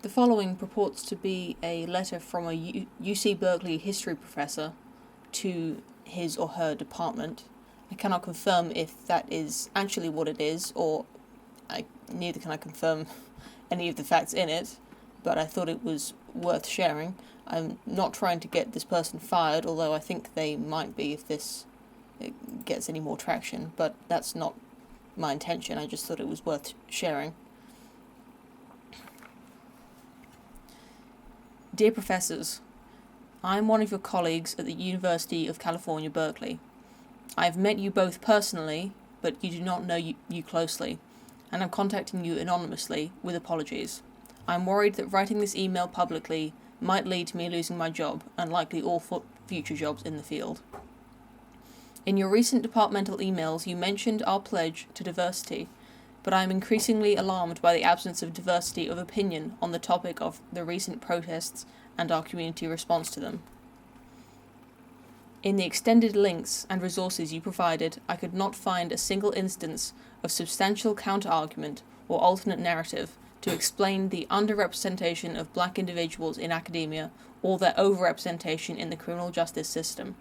The following purports to be a letter from a UC Berkeley history professor to his or her department. I cannot confirm if that is actually what it is, or neither can I confirm any of the facts in it, but I thought it was worth sharing. I'm not trying to get this person fired, although I think they might be if this gets any more traction, but that's not my intention. I just thought it was worth sharing. Dear Professors, I am one of your colleagues at the University of California, Berkeley. I have met you both personally, but you do not know you closely, and I'm contacting you anonymously with apologies. I am worried that writing this email publicly might lead to me losing my job, and likely all future jobs in the field. In your recent departmental emails, you mentioned our pledge to diversity, but I am increasingly alarmed by the absence of diversity of opinion on the topic of the recent protests and our community response to them. In the extended links and resources you provided, I could not find a single instance of substantial counter-argument or alternate narrative to explain the underrepresentation of black individuals in academia or their overrepresentation in the criminal justice system.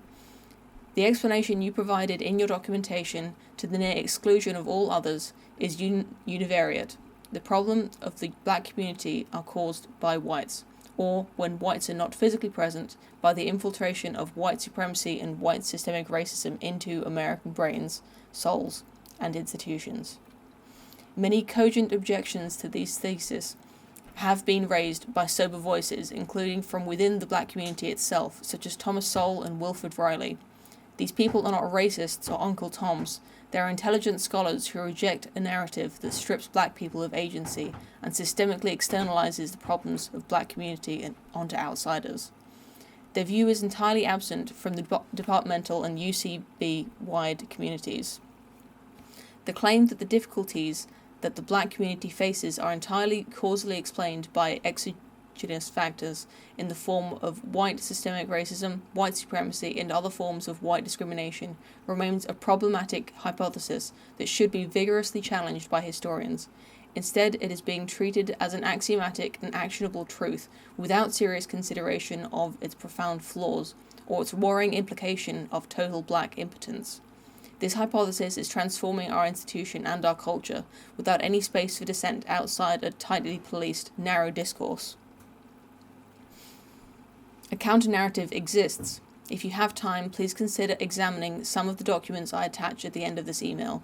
The explanation you provided in your documentation, to the near exclusion of all others, is univariate. The problem of the black community are caused by whites, or, when whites are not physically present, by the infiltration of white supremacy and white systemic racism into American brains, souls, and institutions. Many cogent objections to these theses have been raised by sober voices, including from within the black community itself, such as Thomas Sowell and Wilfred Riley. These people are not racists or Uncle Toms. They are intelligent scholars who reject a narrative that strips black people of agency and systemically externalizes the problems of black community onto outsiders. Their view is entirely absent from the departmental and UCB-wide communities. The claim that the difficulties that the black community faces are entirely causally explained by exogenous factors in the form of white systemic racism, white supremacy, and other forms of white discrimination remains a problematic hypothesis that should be vigorously challenged by historians. Instead, it is being treated as an axiomatic and actionable truth without serious consideration of its profound flaws or its worrying implication of total black impotence. This hypothesis is transforming our institution and our culture without any space for dissent outside a tightly policed, narrow discourse. A counter-narrative exists. If you have time, please consider examining some of the documents I attach at the end of this email.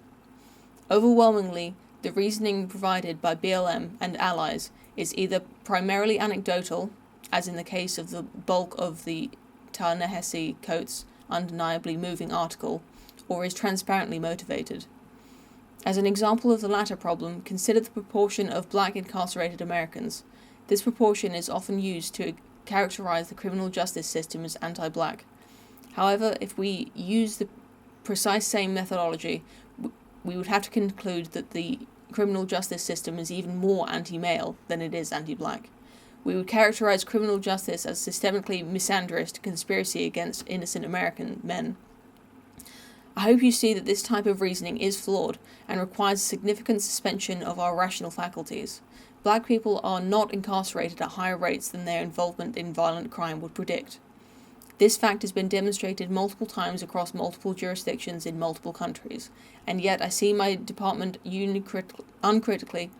Overwhelmingly, the reasoning provided by BLM and allies is either primarily anecdotal, as in the case of the bulk of the Ta-Nehisi Coates' undeniably moving article, or is transparently motivated. As an example of the latter problem, consider the proportion of black incarcerated Americans. This proportion is often used to characterize the criminal justice system as anti-black. However, if we use the precise same methodology, we would have to conclude that the criminal justice system is even more anti-male than it is anti-black. We would characterize criminal justice as systemically misandrist conspiracy against innocent American men. I hope you see that this type of reasoning is flawed and requires significant suspension of our rational faculties. Black people are not incarcerated at higher rates than their involvement in violent crime would predict. This fact has been demonstrated multiple times across multiple jurisdictions in multiple countries, and yet I see my department uncritically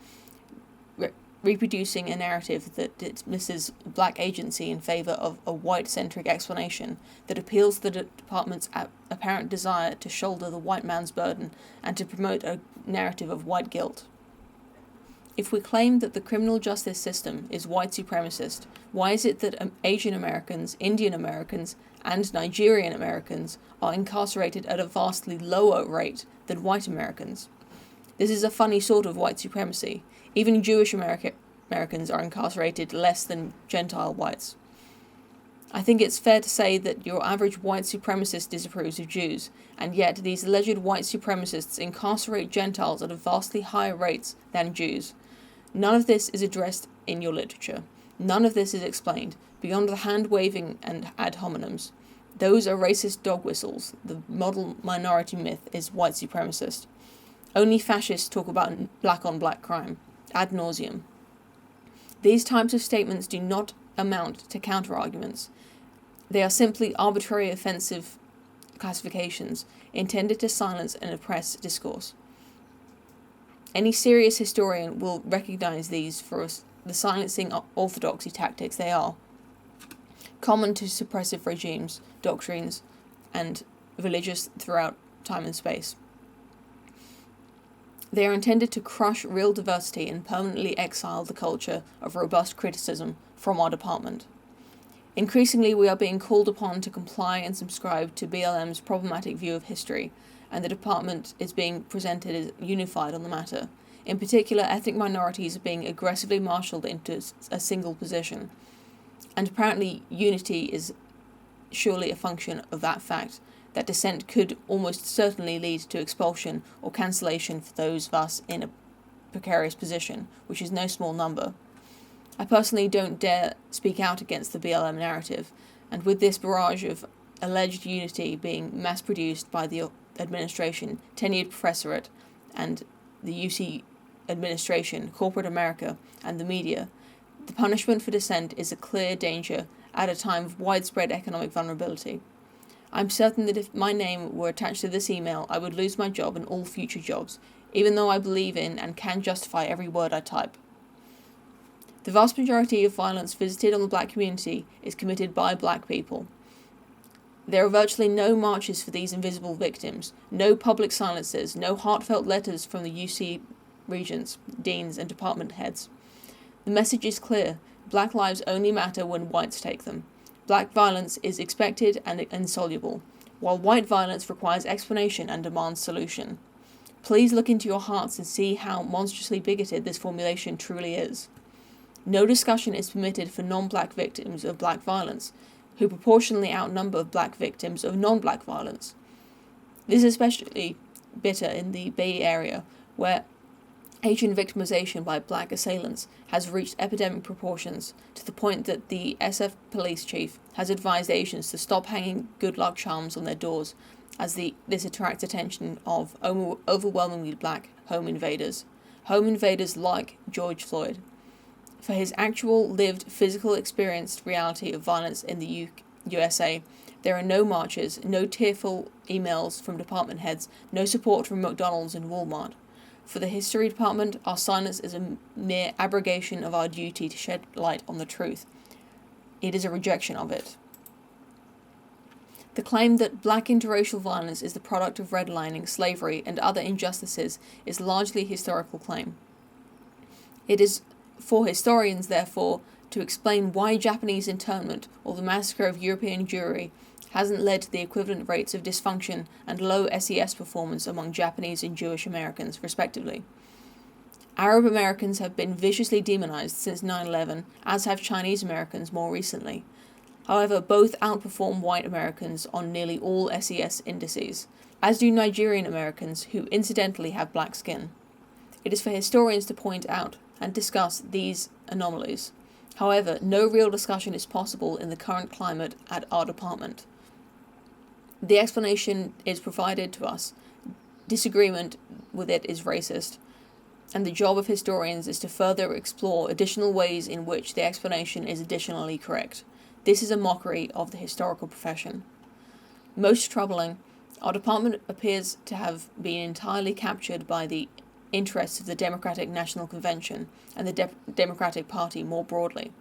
reproducing a narrative that dismisses black agency in favor of a white-centric explanation that appeals to the department's apparent desire to shoulder the white man's burden and to promote a narrative of white guilt. If we claim that the criminal justice system is white supremacist, why is it that Asian Americans, Indian Americans, and Nigerian Americans are incarcerated at a vastly lower rate than white Americans? This is a funny sort of white supremacy. Even Jewish Americans are incarcerated less than Gentile whites. I think it's fair to say that your average white supremacist disapproves of Jews, and yet these alleged white supremacists incarcerate Gentiles at a vastly higher rates than Jews. None of this is addressed in your literature. None of this is explained, beyond the hand-waving and ad hominems. Those are racist dog whistles. The model minority myth is white supremacist. Only fascists talk about black-on-black crime, ad nauseum. These types of statements do not amount to counter-arguments. They are simply arbitrary offensive classifications intended to silence and oppress discourse. Any serious historian will recognize these for the silencing orthodoxy tactics they are, common to suppressive regimes, doctrines, and religious throughout time and space. They are intended to crush real diversity and permanently exile the culture of robust criticism from our department. Increasingly, we are being called upon to comply and subscribe to BLM's problematic view of history, and the department is being presented as unified on the matter. In particular, ethnic minorities are being aggressively marshaled into a single position, and apparently unity is surely a function of that fact, that dissent could almost certainly lead to expulsion or cancellation for those of us in a precarious position, which is no small number. I personally don't dare speak out against the BLM narrative, and with this barrage of alleged unity being mass-produced by the administration, tenured professorate, and the UC administration, corporate America, and the media, the punishment for dissent is a clear danger at a time of widespread economic vulnerability. I'm certain that if my name were attached to this email, I would lose my job and all future jobs, even though I believe in and can justify every word I type. The vast majority of violence visited on the black community is committed by black people. There are virtually no marches for these invisible victims, no public silences, no heartfelt letters from the UC regents, deans, and department heads. The message is clear: black lives only matter when whites take them. Black violence is expected and insoluble, while white violence requires explanation and demands solution. Please look into your hearts and see how monstrously bigoted this formulation truly is. No discussion is permitted for non-black victims of black violence, who proportionally outnumber black victims of non-black violence. This is especially bitter in the Bay Area, where Asian victimization by black assailants has reached epidemic proportions, to the point that the SF police chief has advised Asians to stop hanging good luck charms on their doors, as this attracts attention of overwhelmingly black home invaders like George Floyd. For his actual lived physical experienced reality of violence in the USA, there are no marches, no tearful emails from department heads, no support from McDonald's and Walmart. For the history department, our silence is a mere abrogation of our duty to shed light on the truth. It is a rejection of it. The claim that black interracial violence is the product of redlining, slavery, and other injustices is largely a historical claim. It is for historians, therefore, to explain why Japanese internment or the massacre of European Jewry hasn't led to the equivalent rates of dysfunction and low SES performance among Japanese and Jewish Americans, respectively. Arab Americans have been viciously demonized since 9/11, as have Chinese Americans more recently. However, both outperform white Americans on nearly all SES indices, as do Nigerian Americans, who incidentally have black skin. It is for historians to point out and discuss these anomalies. However, no real discussion is possible in the current climate at our department. The explanation is provided to us. Disagreement with it is racist, and the job of historians is to further explore additional ways in which the explanation is additionally correct. This is a mockery of the historical profession. Most troubling, our department appears to have been entirely captured by the interests of the Democratic National Convention and the Democratic Party more broadly.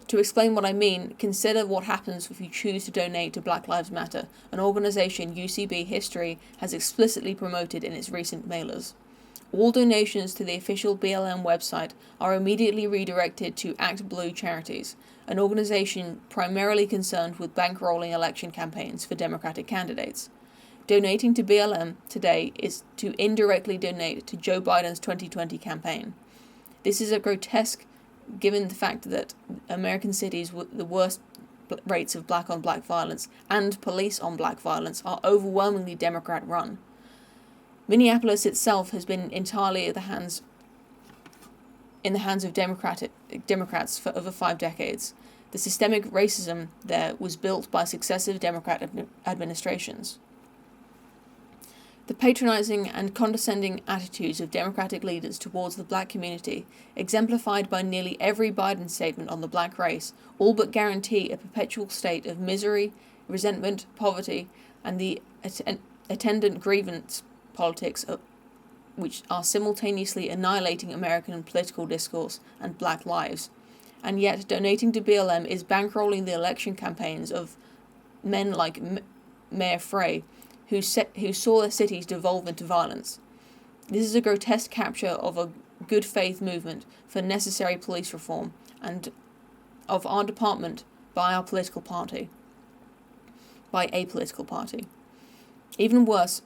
To explain what I mean, consider what happens if you choose to donate to Black Lives Matter, an organization UCB History has explicitly promoted in its recent mailers. All donations to the official BLM website are immediately redirected to Act Blue Charities, an organization primarily concerned with bankrolling election campaigns for Democratic candidates. Donating to BLM today is to indirectly donate to Joe Biden's 2020 campaign. This is a grotesque given the fact that American cities with the worst rates of black-on-black violence and police-on-black violence are overwhelmingly Democrat-run. Minneapolis itself has been entirely in the hands of Democrats for over 5 decades. The systemic racism there was built by successive Democrat administrations. The patronizing and condescending attitudes of Democratic leaders towards the black community, exemplified by nearly every Biden statement on the black race, all but guarantee a perpetual state of misery, resentment, poverty, and the attendant grievance politics which are simultaneously annihilating American political discourse and black lives. And yet, donating to BLM is bankrolling the election campaigns of men like Mayor Frey, who saw their cities devolve into violence. This is a grotesque capture of a good faith movement for necessary police reform and of our department by a political party. Even worse,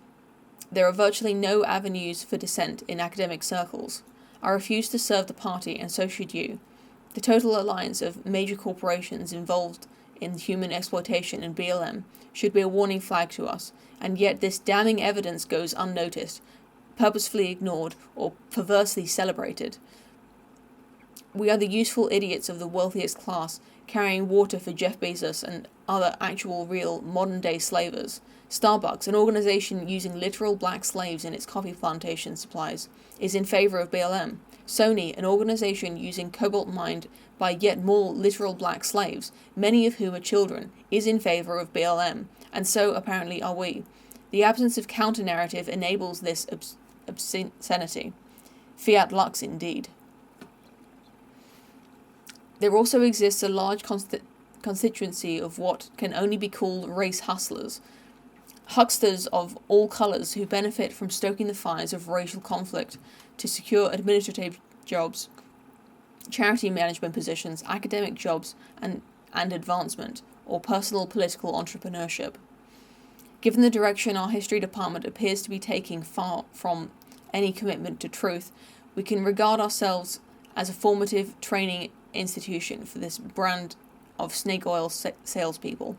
there are virtually no avenues for dissent in academic circles. I refuse to serve the party, and so should you. The total alliance of major corporations involved in human exploitation and BLM should be a warning flag to us, and yet this damning evidence goes unnoticed, purposefully ignored, or perversely celebrated. We are the useful idiots of the wealthiest class, carrying water for Jeff Bezos and other actual real modern-day slavers. Starbucks, an organization using literal black slaves in its coffee plantation supplies, is in favor of BLM. Sony, an organization using cobalt mined by yet more literal black slaves, many of whom are children, is in favor of BLM, and so apparently are we. The absence of counter-narrative enables this obscenity. Fiat lux indeed. There also exists a large constituency of what can only be called race hustlers, hucksters of all colours who benefit from stoking the fires of racial conflict to secure administrative jobs, charity management positions, academic jobs, and advancement, or personal political entrepreneurship. Given the direction our history department appears to be taking far from any commitment to truth, we can regard ourselves as a formative training institution for this brand of snake oil salespeople.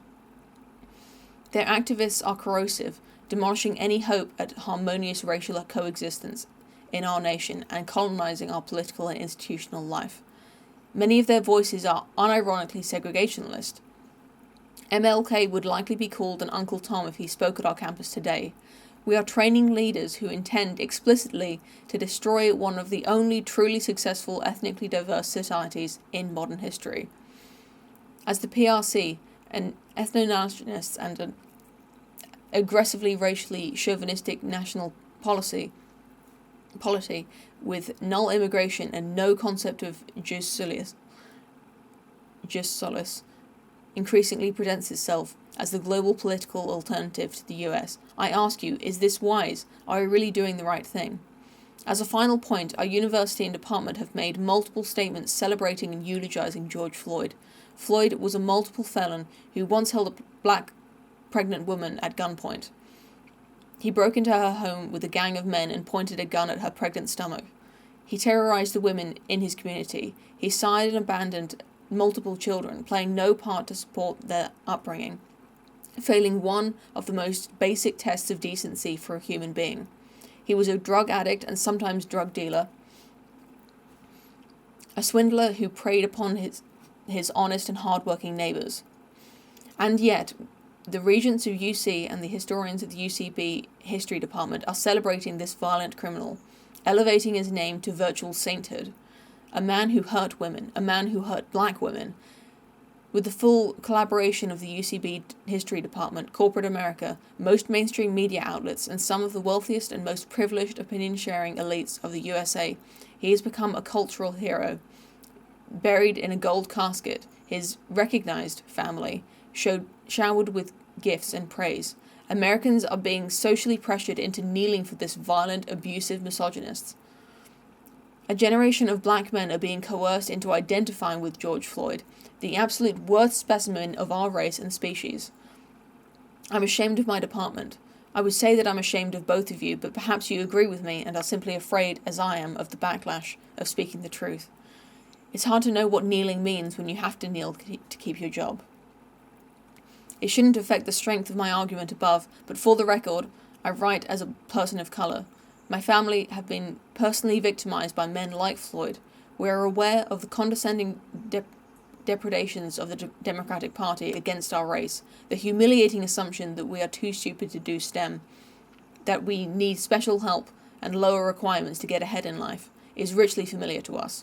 Their activists are corrosive, demolishing any hope at harmonious racial coexistence in our nation and colonizing our political and institutional life. Many of their voices are unironically segregationalist. MLK would likely be called an Uncle Tom if he spoke at our campus today. We are training leaders who intend explicitly to destroy one of the only truly successful ethnically diverse societies in modern history. As the PRC, an ethno-nationalist and an aggressively racially chauvinistic national polity with null immigration and no concept of jus solis, increasingly presents itself as the global political alternative to the US. I ask you, is this wise? Are we really doing the right thing? As a final point, our university and department have made multiple statements celebrating and eulogizing George Floyd. Floyd was a multiple felon who once held a black pregnant woman at gunpoint. He broke into her home with a gang of men and pointed a gun at her pregnant stomach. He terrorized the women in his community. He sired and abandoned multiple children, playing no part to support their upbringing, failing one of the most basic tests of decency for a human being. He was a drug addict and sometimes drug dealer, a swindler who preyed upon his honest and hard-working neighbors. And yet, the regents of UC and the historians of the UCB history department are celebrating this violent criminal, elevating his name to virtual sainthood. A man who hurt women, a man who hurt black women. With the full collaboration of the UCB history department, corporate America, most mainstream media outlets, and some of the wealthiest and most privileged opinion-sharing elites of the USA, he has become a cultural hero. Buried in a gold casket, his recognized family showered with gifts and praise. Americans are being socially pressured into kneeling for this violent, abusive misogynist. A generation of black men are being coerced into identifying with George Floyd, the absolute worst specimen of our race and species. I'm ashamed of my department. I would say that I'm ashamed of both of you, but perhaps you agree with me and are simply afraid, as I am, of the backlash of speaking the truth. It's hard to know what kneeling means when you have to kneel to keep your job. It shouldn't affect the strength of my argument above, but for the record, I write as a person of color. My family have been personally victimized by men like Floyd. We are aware of the condescending depredations of the Democratic Party against our race, the humiliating assumption that we are too stupid to do STEM, that we need special help and lower requirements to get ahead in life is richly familiar to us.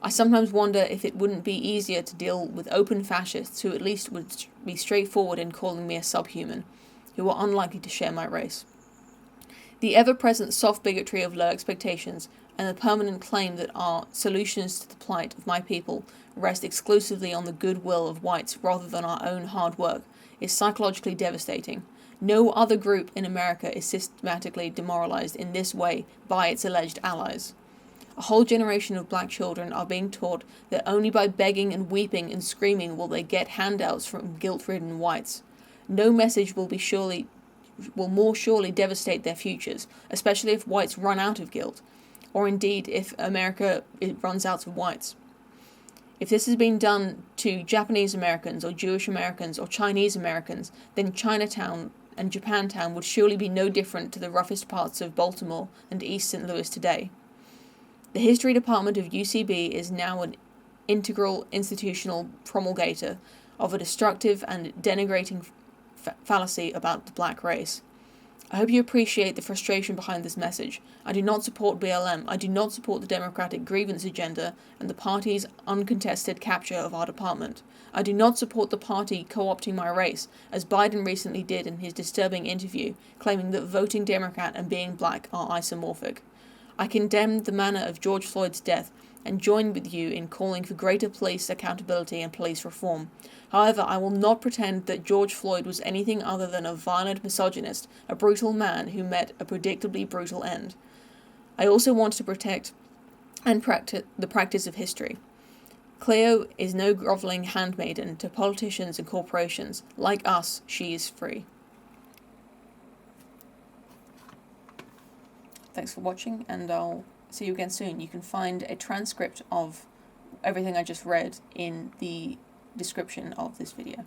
I sometimes wonder if it wouldn't be easier to deal with open fascists who at least would be straightforward in calling me a subhuman, who are unlikely to share my race. The ever-present soft bigotry of low expectations and the permanent claim that our solutions to the plight of my people rest exclusively on the goodwill of whites rather than our own hard work is psychologically devastating. No other group in America is systematically demoralized in this way by its alleged allies. A whole generation of black children are being taught that only by begging and weeping and screaming will they get handouts from guilt-ridden whites. No message will more surely devastate their futures, especially if whites run out of guilt, or indeed if America runs out of whites. If this has been done to Japanese Americans or Jewish Americans or Chinese Americans, then Chinatown and Japantown would surely be no different to the roughest parts of Baltimore and East St. Louis today. The History Department of UCB is now an integral institutional promulgator of a destructive and denigrating fallacy about the black race. I hope you appreciate the frustration behind this message. I do not support BLM. I do not support the Democratic grievance agenda and the party's uncontested capture of our department. I do not support the party co-opting my race, as Biden recently did in his disturbing interview, claiming that voting Democrat and being black are isomorphic. I condemn the manner of George Floyd's death and join with you in calling for greater police accountability and police reform. However, I will not pretend that George Floyd was anything other than a violent misogynist, a brutal man who met a predictably brutal end. I also want to protect and practice the practice of history. Cleo is no groveling handmaiden to politicians and corporations. Like us, she is free. Thanks for watching, and I'll see you again soon. You can find a transcript of everything I just read in the description of this video.